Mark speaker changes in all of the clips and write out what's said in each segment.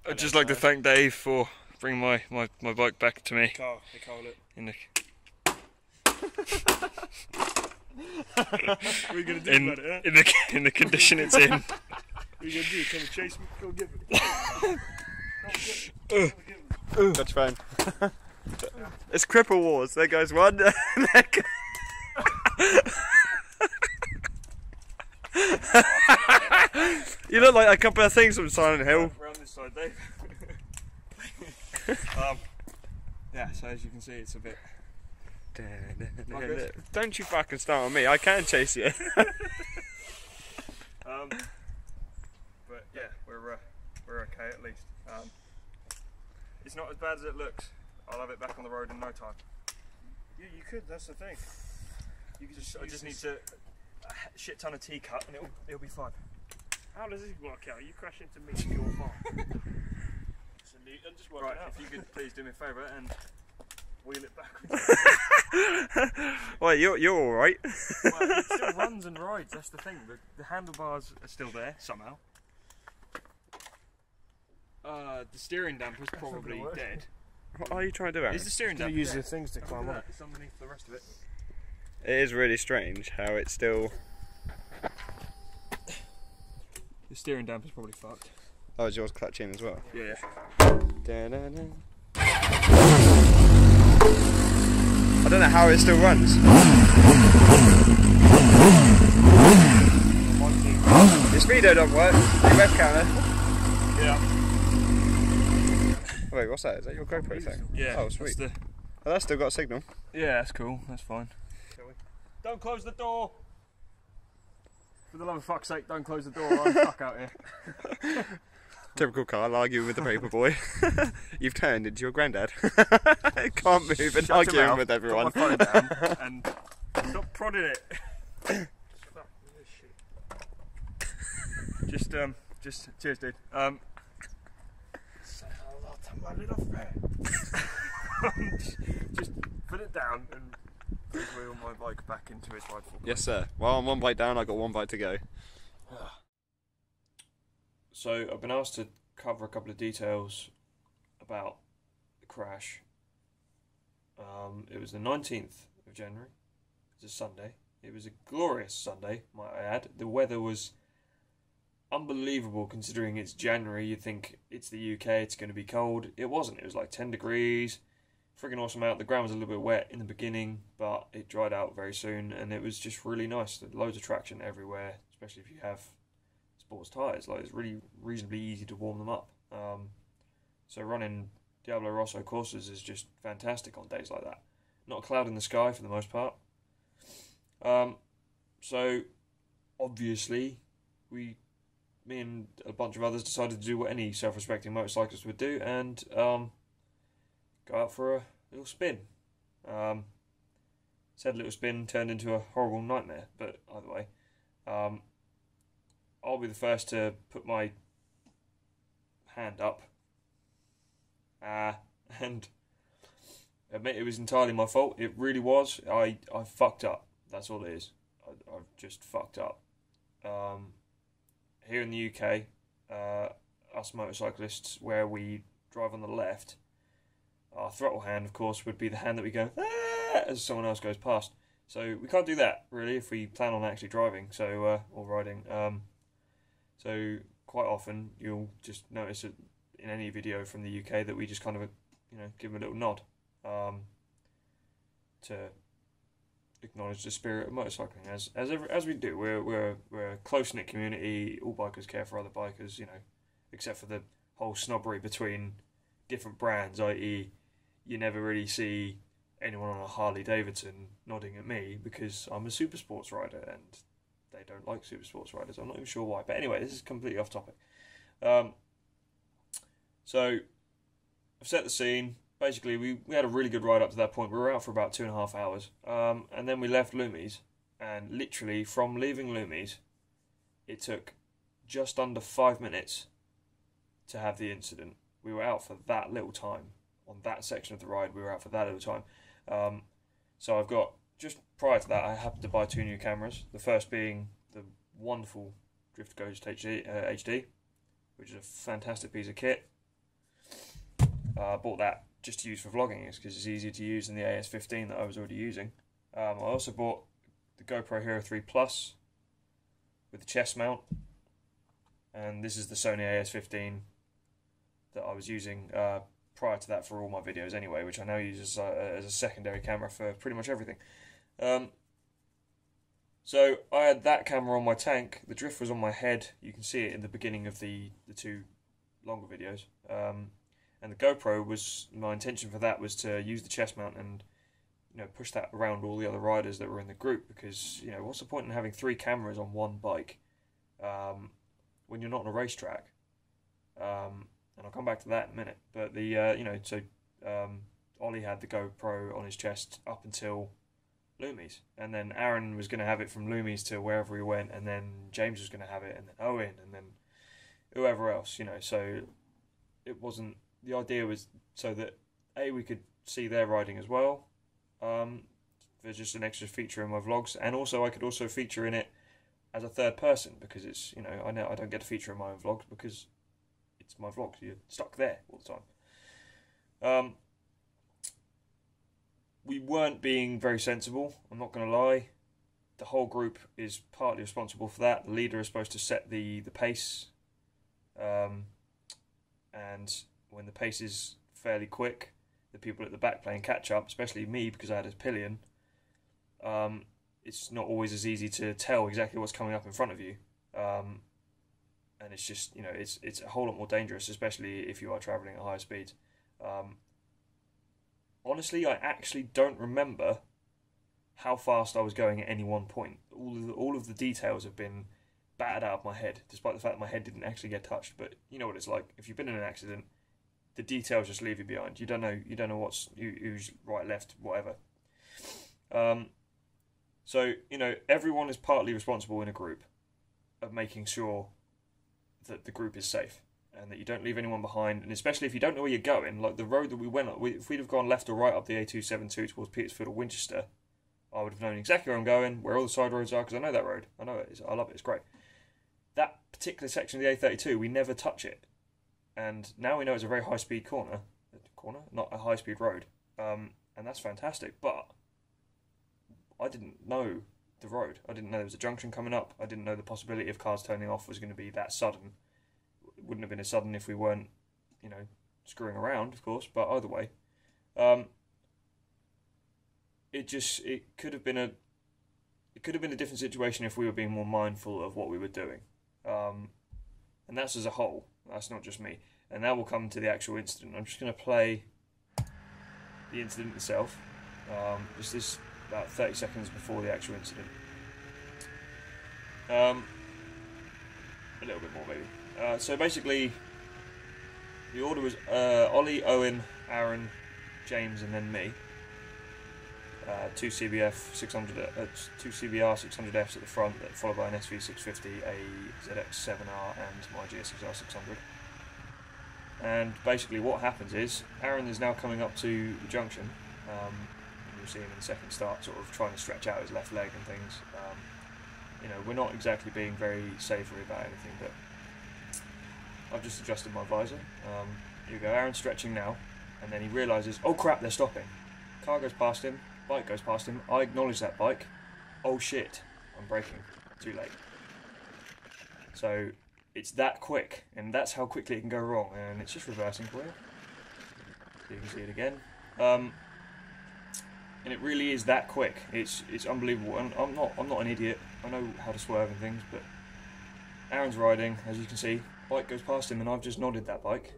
Speaker 1: I'd just like to thank Dave for bringing my bike back to me.
Speaker 2: Carl, they call it. What are you going to do about it, huh?
Speaker 1: In the condition it's in.
Speaker 2: What are you going to do? Tell me chase me? Go give it.
Speaker 1: That's fine. It's Cripple Wars. There goes one. You look like a couple of things from Silent Hill.
Speaker 2: Around this side, Dave. Yeah, so as you can see, it's a bit.
Speaker 1: Don't you fucking start on me. I can chase you.
Speaker 2: But yeah, we're okay at least. It's not as bad as it looks. I'll have it back on the road in no time. Yeah, you could. That's the thing. You could I just need to a shit ton of tea cut, and it'll be fine. How does this work out? You crash into me and you're fine. Just work it out. If you could please do me a favour and wheel it backwards.
Speaker 1: Wait, you're all right.
Speaker 2: Well, it still runs and rides. That's the thing. The handlebars are still there somehow. The steering damper's probably dead.
Speaker 1: What are you trying to do, Aaron?
Speaker 2: Is the steering damper
Speaker 3: use the things to climb up?
Speaker 2: It's underneath the rest of it.
Speaker 1: It is really strange how it's still.
Speaker 2: The steering damper's probably fucked.
Speaker 1: Oh, is yours clutch in as well?
Speaker 2: Yeah.
Speaker 1: I don't know how it still runs. Your speedo don't work. Your web counter.
Speaker 2: Yeah.
Speaker 1: Wait, what's that? Is that your GoPro thing?
Speaker 2: Yeah.
Speaker 1: Oh, sweet. Oh, that's still got a signal.
Speaker 2: Yeah, that's cool. That's fine. Shall we? Don't close the door. For the love of fuck's sake, don't close the door. I'm stuck out here.
Speaker 1: Typical Carl arguing with the paper boy. You've turned into your granddad. Can't move and arguing with everyone.
Speaker 2: Put my phone down and stop prodding it. Just cheers, dude. Say hello to my little friend. just put it down and wheel my bike back into its rightful place.
Speaker 1: Yes, sir. Well, I'm one bike down. I got one bike to go.
Speaker 2: So I've been asked to cover a couple of details about the crash. It was the 19th of January. It was a Sunday. It was a glorious Sunday, might I add. The weather was unbelievable considering it's January. You'd think it's the UK, it's going to be cold. It wasn't. It was like 10 degrees. Friggin' awesome out. The ground was a little bit wet in the beginning, but it dried out very soon, and it was just really nice. There's loads of traction everywhere, especially if you have sports tyres. Like, it's really reasonably easy to warm them up. So running Diablo Rosso courses is just fantastic on days like that. Not a cloud in the sky for the most part. So obviously me and a bunch of others decided to do what any self-respecting motorcyclist would do and go out for a little spin. Said little spin turned into a horrible nightmare, but either way. I'll be the first to put my hand up and admit it was entirely my fault. It really was. I fucked up. That's all it is. I've just fucked up. Here in the UK, us motorcyclists, where we drive on the left, our throttle hand, of course, would be the hand that we go as someone else goes past. So we can't do that, really, if we plan on actually driving or riding. So quite often you'll just notice it in any video from the UK that we just kind of, give them a little nod to acknowledge the spirit of motorcycling, as we do. We're a close-knit community. All bikers care for other bikers, except for the whole snobbery between different brands, i.e. you never really see anyone on a Harley Davidson nodding at me because I'm a super sports rider and they don't like super sports riders. I'm not even sure why, but anyway, this is completely off topic. So I've set the scene. Basically, we had a really good ride up to that point. We were out for about 2.5 hours, and then we left Lumi's, and literally from leaving Lumi's, it took just under 5 minutes to have the incident. We were out for that little time. On that section of the ride, we were out for that little time. So I've got, just prior to that, I happened to buy 2 new cameras. The first being the wonderful Drift Ghost HD, which is a fantastic piece of kit. Bought that just to use for vlogging, because it's easier to use than the AS15 that I was already using. I also bought the GoPro Hero 3 Plus with the chest mount, and this is the Sony AS15 that I was using prior to that for all my videos anyway, which I now use as a secondary camera for pretty much everything. So I had that camera on my tank, the drift was on my head, you can see it in the beginning of the two longer videos, and the GoPro was, my intention for that was to use the chest mount and, you know, push that around all the other riders that were in the group, because, you know, what's the point in having 3 cameras on one bike when you're not on a racetrack? And I'll come back to that in a minute. But the you know, so Ollie had the GoPro on his chest up until Loomies, and then Aaron was going to have it from Loomies to wherever he went, and then James was going to have it, and then Owen, and then whoever else, you know. So it wasn't, the idea was so that we could see their riding as well. There's just an extra feature in my vlogs, and also I could also feature in it as a third person, because it's, you know I don't get to feature in my own vlogs because it's my vlogs. You're stuck there all the time. We weren't being very sensible, I'm not going to lie. The whole group is partly responsible for that. The leader is supposed to set the pace, and when the pace is fairly quick, the people at the back playing catch up, especially me because I had a pillion, it's not always as easy to tell exactly what's coming up in front of you, and it's just, you know, it's a whole lot more dangerous, especially if you are travelling at higher speeds. Honestly, I actually don't remember how fast I was going at any one point. All of the details have been battered out of my head, despite the fact that my head didn't actually get touched. But you know what it's like. If you've been in an accident, the details just leave you behind. You don't know what's who's right, left, whatever. So, you know, everyone is partly responsible in a group of making sure that the group is safe and that you don't leave anyone behind, and especially if you don't know where you're going, like the road that we went on, if we'd have gone left or right up the A272 towards Petersfield or Winchester, I would have known exactly where I'm going, where all the side roads are, because I know that road. I know it. I love it. It's great. That particular section of the A32, we never touch it, and now we know it's a very high-speed corner, not a high-speed road, and that's fantastic. But I didn't know the road. I didn't know there was a junction coming up. I didn't know the possibility of cars turning off was going to be that sudden. It wouldn't have been as sudden if we weren't, you know, screwing around, of course. But either way, it could have been a different situation if we were being more mindful of what we were doing, and that's as a whole. That's not just me. And now we'll come to the actual incident. I'm just going to play the incident itself. Just this about 30 seconds before the actual incident. A little bit more maybe. So basically, the order was Ollie, Owen, Aaron, James, and then me. Two CBR 600Fs at the front, followed by an SV650, a ZX-7R, and my GSXR600. And basically, what happens is Aaron is now coming up to the junction. You'll see him in the second start, sort of trying to stretch out his left leg and things. You know, we're not exactly being very savoury about anything, but I've just adjusted my visor. Here we go, Aaron's stretching now, and then he realises, oh crap, they're stopping. Car goes past him, bike goes past him, I acknowledge that bike. Oh shit, I'm braking. Too late. So, it's that quick, and that's how quickly it can go wrong, and it's just reversing for you. So you can see it again. And it really is that quick. It's unbelievable, and I'm not an idiot. I know how to swerve and things, but Aaron's riding, as you can see. Bike goes past him, and I've just nodded that bike.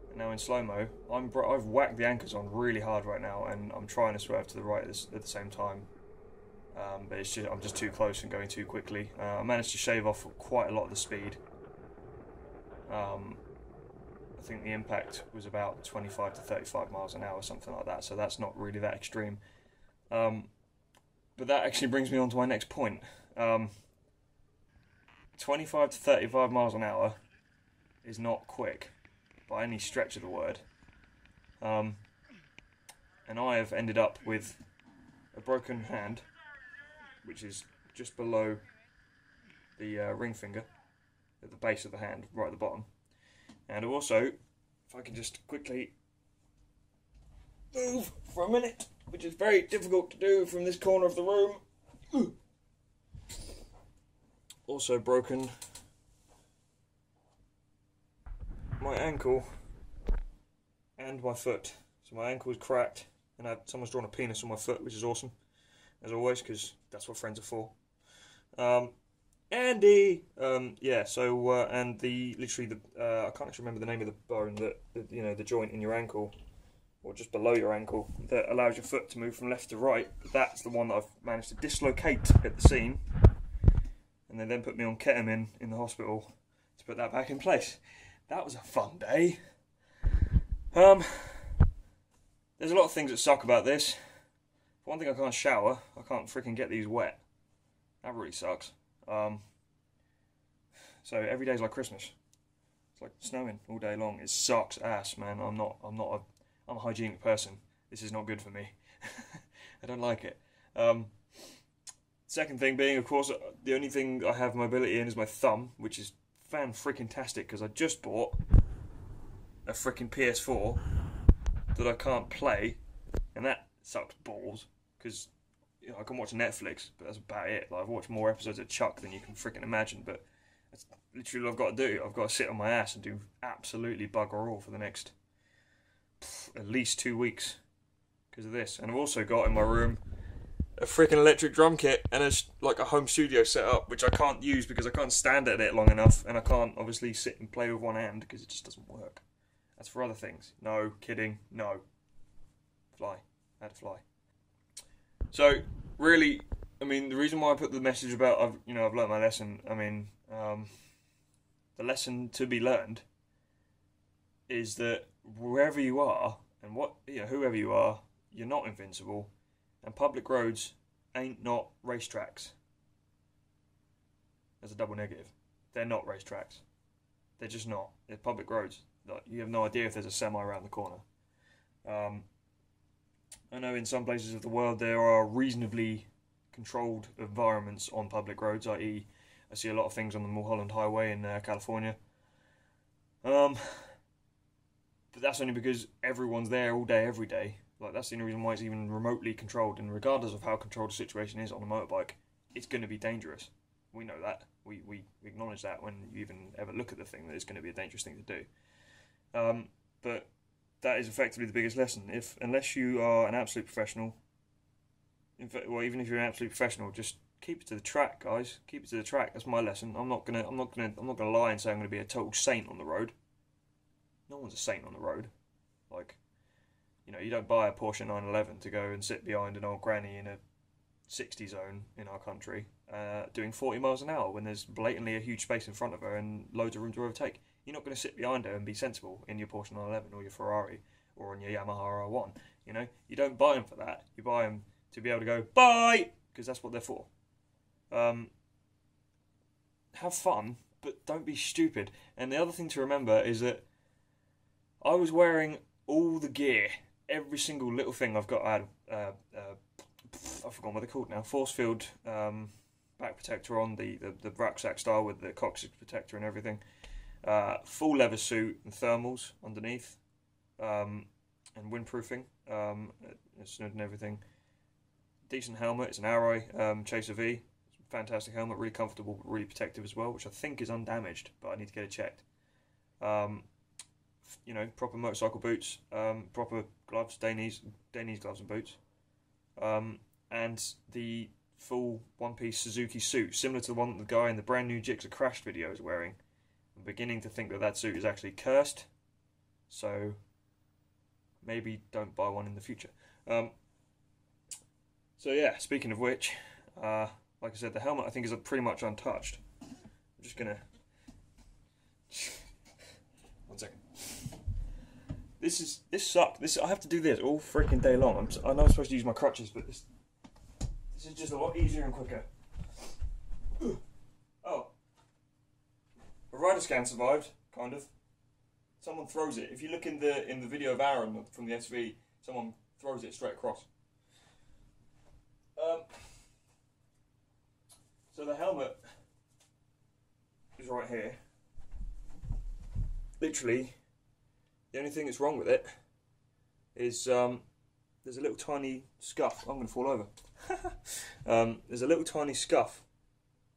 Speaker 2: And now in slow-mo, I've whacked the anchors on really hard right now, and I'm trying to swerve to the right at the same time. But I'm just too close and going too quickly. I managed to shave off quite a lot of the speed. I think the impact was about 25 to 35 miles an hour, something like that, so that's not really that extreme. But that actually brings me on to my next point. 25 to 35 miles an hour is not quick by any stretch of the word. And I have ended up with a broken hand, which is just below the ring finger, at the base of the hand, right at the bottom. And also, if I can just quickly move for a minute, which is very difficult to do from this corner of the room. Also broken my ankle and my foot. So my ankle is cracked, and someone's drawn a penis on my foot, which is awesome, as always, because that's what friends are for. Andy, yeah. So and literally I can't actually remember the name of the bone that the joint in your ankle, or just below your ankle, that allows your foot to move from left to right. That's the one that I've managed to dislocate at the seam, and they then put me on ketamine in the hospital to put that back in place. That was a fun day. There's a lot of things that suck about this. For one thing, I can't shower. I can't freaking get these wet. That really sucks. So every day's like Christmas. It's like snowing all day long. It sucks ass, man. I'm a hygienic person. This is not good for me. I don't like it. Second thing being, of course, the only thing I have mobility in is my thumb, which is fan-freaking-tastic, because I just bought a freaking PS4 that I can't play, and that sucks balls, because I can watch Netflix, but that's about it. Like, I've watched more episodes of Chuck than you can freaking imagine, but that's literally what I've got to do. I've got to sit on my ass and do absolutely bugger all for the next at least 2 weeks because of this. And I've also got in my room a freaking electric drum kit and like a home studio set up, which I can't use because I can't stand at it long enough, and I can't obviously sit and play with one hand because it just doesn't work. That's for other things. No, kidding, no. Fly. I had to fly. So, really, I mean, the reason why I put the message about I've learned my lesson, I mean, the lesson to be learned is that wherever you are, and whoever you are, you're not invincible, and public roads ain't not racetracks. That's a double negative. They're not racetracks. They're just not. They're public roads. Like, you have no idea if there's a semi around the corner. I know in some places of the world there are reasonably controlled environments on public roads, i.e. I see a lot of things on the Mulholland Highway in California. But that's only because everyone's there all day, every day. Like, that's the only reason why it's even remotely controlled, and regardless of how controlled the situation is on a motorbike, it's going to be dangerous. We know that. We acknowledge that when you even ever look at the thing, that it's going to be a dangerous thing to do. But that is effectively the biggest lesson. Unless you are an absolute professional, even if you're an absolute professional, just keep it to the track, guys. Keep it to the track. That's my lesson. I'm not gonna lie and say I'm gonna be a total saint on the road. No one's a saint on the road. Like, you don't buy a Porsche 911 to go and sit behind an old granny in a 60 zone in our country, doing 40 miles an hour when there's blatantly a huge space in front of her and loads of room to overtake. You're not going to sit behind her and be sensible in your Porsche 911 or your Ferrari or on your Yamaha R1. You don't buy them for that. You buy them to be able to go, bye, because that's what they're for. Have fun, but don't be stupid. And the other thing to remember is that I was wearing all the gear, every single little thing I've got. I had, I've forgotten what they're called now, force field back protector on, the rucksack style with the coccyx protector and everything. Full leather suit and thermals underneath, and windproofing, snowed and everything. Decent helmet. It's an Arrow Chaser V. Fantastic helmet, really comfortable, really protective as well, which I think is undamaged, but I need to get it checked. Proper motorcycle boots, proper gloves, Dainese gloves and boots, and the full one-piece Suzuki suit, similar to the one that the guy in the brand new GSX-R Crashed video is wearing. I'm beginning to think that suit is actually cursed, so maybe don't buy one in the future. So yeah, speaking of which, like I said, the helmet I think is pretty much untouched. I'm just gonna... One second. This sucked. I have to do this all freaking day long. I know I'm supposed to use my crutches, but this is just a lot easier and quicker. Oh. A rider scan survived, kind of. Someone throws it. If you look in the video of Aaron from the SV, someone throws it straight across. So the helmet is right here. Literally, the only thing that's wrong with it is there's a little tiny scuff. I'm going to fall over. There's a little tiny scuff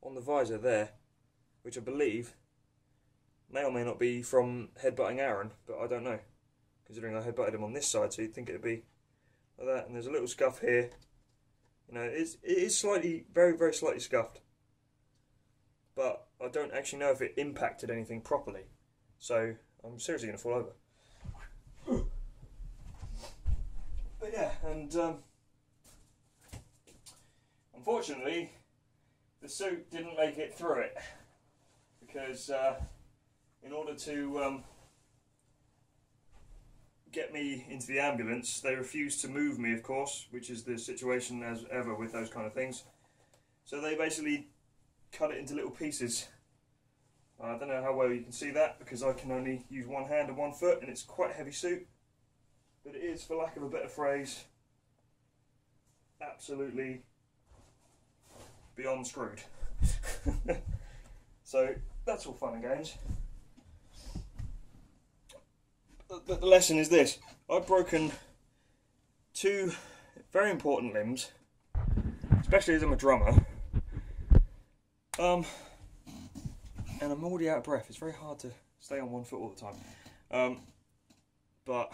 Speaker 2: on the visor there, which I believe may or may not be from headbutting Aaron, but I don't know, considering I headbutted him on this side, so you'd think it'd be like that. And there's a little scuff here. You know, it is slightly, very, very slightly scuffed, but I don't actually know if it impacted anything properly, so I'm seriously going to fall over. But yeah, and unfortunately the suit didn't make it through it, because in order to get me into the ambulance, they refused to move me, of course, which is the situation as ever with those kind of things. So they basically cut it into little pieces. I don't know how well you can see that, because I can only use one hand and one foot, and it's quite a heavy suit. But it is, for lack of a better phrase, absolutely beyond screwed. So that's all fun and games. But the lesson is this: I've broken two very important limbs, especially as I'm a drummer. And I'm already out of breath. It's very hard to stay on one foot all the time. But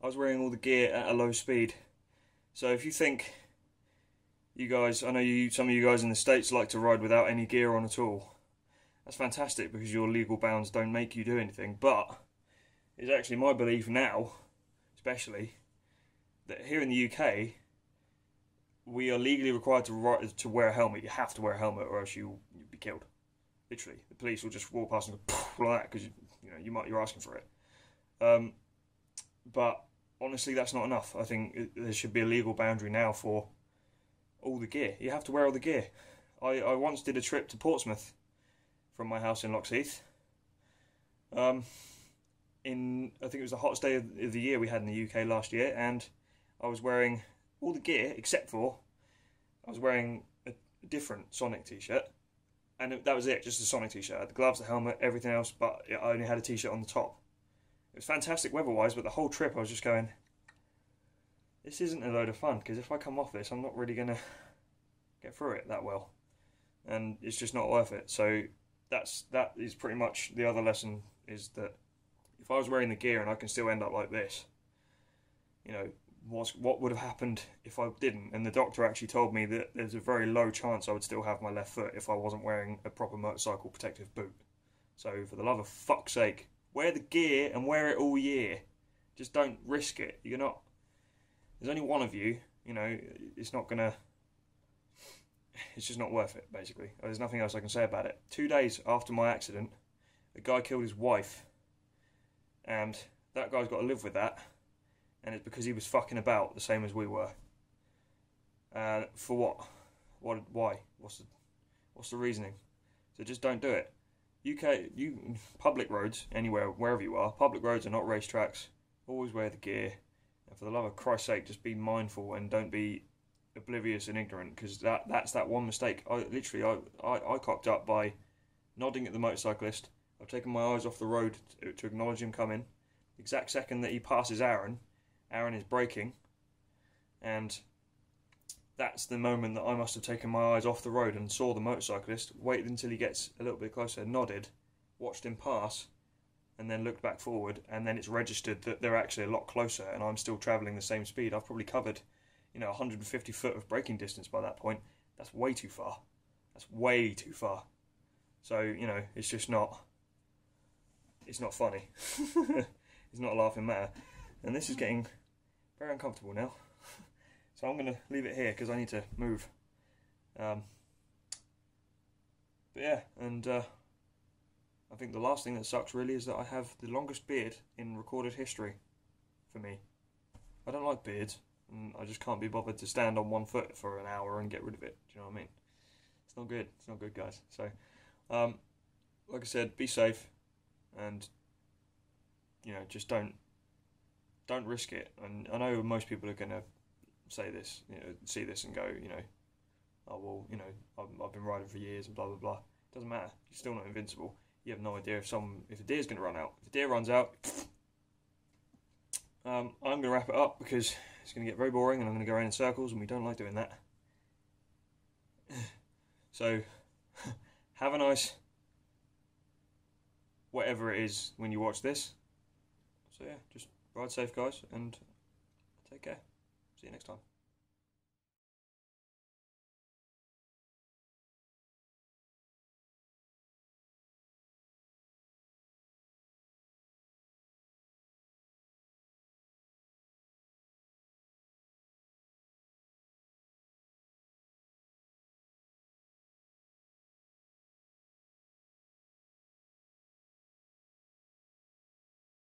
Speaker 2: I was wearing all the gear at a low speed. So if you think, you guys, I know some of you guys in the States like to ride without any gear on at all. That's fantastic, because your legal bounds don't make you do anything. But it's actually my belief now, especially, that here in the UK, we are legally required to wear a helmet. You have to wear a helmet, or else you'll be killed. Literally, the police will just walk past and go like that, because you're asking for it. But honestly, that's not enough. I think there should be a legal boundary now for all the gear. You have to wear all the gear. I once did a trip to Portsmouth from my house in Loxheath. I think it was the hottest day of the year we had in the UK last year, and I was wearing all the gear except for I was wearing a different Sonic t-shirt, and that was it, just a Sonic t-shirt. I had the gloves, the helmet, everything else, but I only had a t-shirt on the top. It was fantastic weather-wise, but the whole trip I was just going, this isn't a load of fun, because if I come off this, I'm not really going to get through it that well, and it's just not worth it. So that is pretty much the other lesson, is that if I was wearing the gear and I can still end up like this, what would have happened if I didn't? And the doctor actually told me that there's a very low chance I would still have my left foot if I wasn't wearing a proper motorcycle protective boot. So for the love of fuck's sake, wear the gear and wear it all year. Just don't risk it. You're not. There's only one of you. It's not gonna. It's just not worth it. Basically, there's nothing else I can say about it. 2 days after my accident, a guy killed his wife, and that guy's got to live with that. And it's because he was fucking about the same as we were. For what? Why? What's the reasoning? So just don't do it. Public roads, anywhere, wherever you are, public roads are not racetracks. Always wear the gear. And for the love of Christ's sake, just be mindful and don't be oblivious and ignorant, because that's that one mistake. I cocked up by nodding at the motorcyclist. I've taken my eyes off the road to acknowledge him coming. The exact second that he passes Aaron is braking, and that's the moment that I must have taken my eyes off the road and saw the motorcyclist, waited until he gets a little bit closer, nodded, watched him pass, and then looked back forward, and then it's registered that they're actually a lot closer and I'm still travelling the same speed. I've probably covered 150 foot of braking distance by that point. That's way too far. That's way too far. So, it's just not, it's not funny. It's not a laughing matter. And this is getting very uncomfortable now. So I'm going to leave it here because I need to move. But yeah, and I think the last thing that sucks really is that I have the longest beard in recorded history for me. I don't like beards, and I just can't be bothered to stand on one foot for an hour and get rid of it. Do you know what I mean? It's not good. It's not good, guys. So, like I said, be safe, and just don't risk it. And I know most people are going to say this, see this and go, oh well, I've been riding for years and blah blah blah. Doesn't matter. You're still not invincible. You have no idea if a deer's going to run out. If a deer runs out, I'm going to wrap it up because It's going to get very boring and I'm going to go around in circles, and we don't like doing that. So, have a nice whatever it is when you watch this. So yeah, just ride safe, guys, and take care. See you next time.